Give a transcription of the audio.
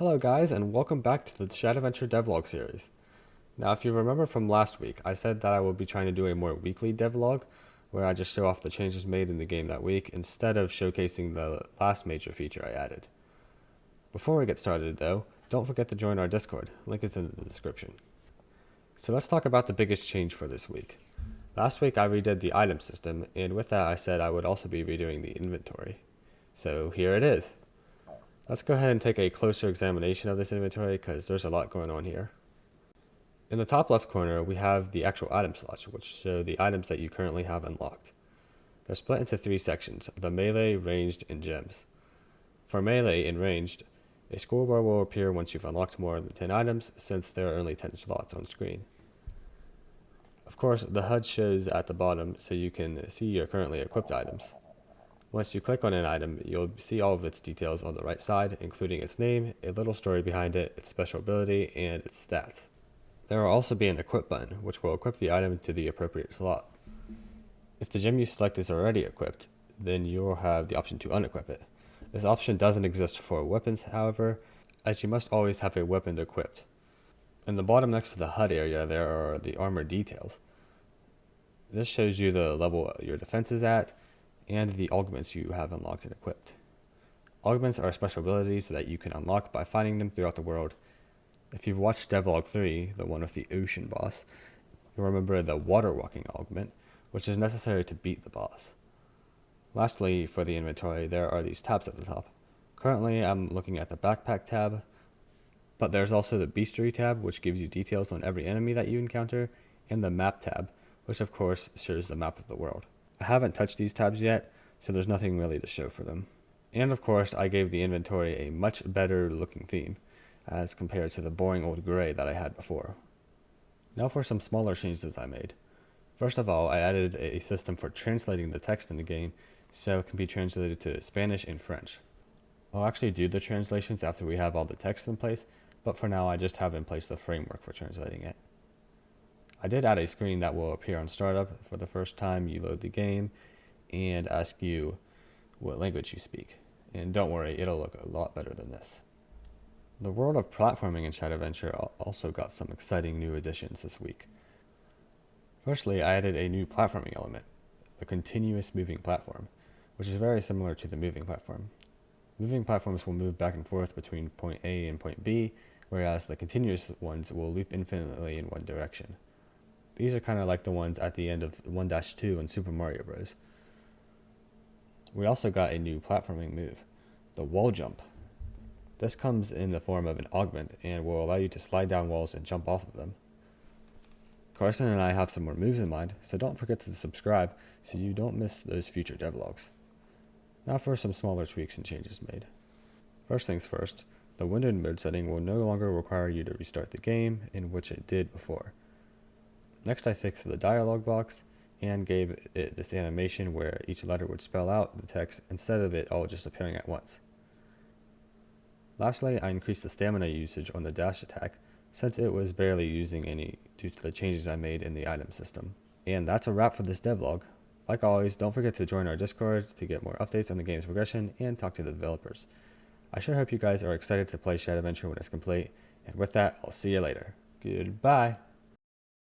Hello guys, and welcome back to the Shadowventure Devlog series. Now if you remember from last week, I said that I will be trying to do a more weekly devlog, where I just show off the changes made in the game that week, instead of showcasing the last major feature I added. Before we get started though, don't forget to join our Discord, link is in the description. So let's talk about the biggest change for this week. Last week I redid the item system, and with that I said I would also be redoing the inventory. So here it is. Let's go ahead and take a closer examination of this inventory because there's a lot going on here. In the top left corner, we have the actual item slots, which show the items that you currently have unlocked. They're split into three sections: the melee, ranged, and gems. For melee and ranged, a scoreboard will appear once you've unlocked more than 10 items, since there are only 10 slots on screen. Of course, the HUD shows at the bottom so you can see your currently equipped items. Once you click on an item, you'll see all of its details on the right side, including its name, a little story behind it, its special ability, and its stats. There will also be an equip button, which will equip the item to the appropriate slot. If the gem you select is already equipped, then you will have the option to unequip it. This option doesn't exist for weapons, however, as you must always have a weapon equipped. In the bottom next to the HUD area, there are the armor details. This shows you the level your defense is at, and the augments you have unlocked and equipped. Augments are special abilities that you can unlock by finding them throughout the world. If you've watched Devlog 3, the one with the ocean boss, you'll remember the water walking augment, which is necessary to beat the boss. Lastly, for the inventory, there are these tabs at the top. Currently, I'm looking at the backpack tab, but there's also the bestiary tab, which gives you details on every enemy that you encounter, and the map tab, which of course shows the map of the world. I haven't touched these tabs yet, so there's nothing really to show for them. And of course, I gave the inventory a much better looking theme, as compared to the boring old gray that I had before. Now for some smaller changes I made. First of all, I added a system for translating the text in the game, so it can be translated to Spanish and French. I'll actually do the translations after we have all the text in place, but for now I just have in place the framework for translating it. I did add a screen that will appear on startup for the first time you load the game and ask you what language you speak. And don't worry, it'll look a lot better than this. The world of platforming in Shadowventure also got some exciting new additions this week. Firstly, I added a new platforming element, the continuous moving platform, which is very similar to the moving platform. Moving platforms will move back and forth between point A and point B, whereas the continuous ones will loop infinitely in one direction. These are kind of like the ones at the end of 1-2 in Super Mario Bros. We also got a new platforming move, the wall jump. This comes in the form of an augment and will allow you to slide down walls and jump off of them. Carson and I have some more moves in mind, so don't forget to subscribe so you don't miss those future devlogs. Now for some smaller tweaks and changes made. First things first, the windowed mode setting will no longer require you to restart the game, in which it did before. Next, I fixed the dialog box and gave it this animation where each letter would spell out the text instead of it all just appearing at once. Lastly, I increased the stamina usage on the dash attack since it was barely using any due to the changes I made in the item system. And that's a wrap for this devlog. Like always, don't forget to join our Discord to get more updates on the game's progression and talk to the developers. I sure hope you guys are excited to play Shadowventure when it's complete, and with that, I'll see you later. Goodbye!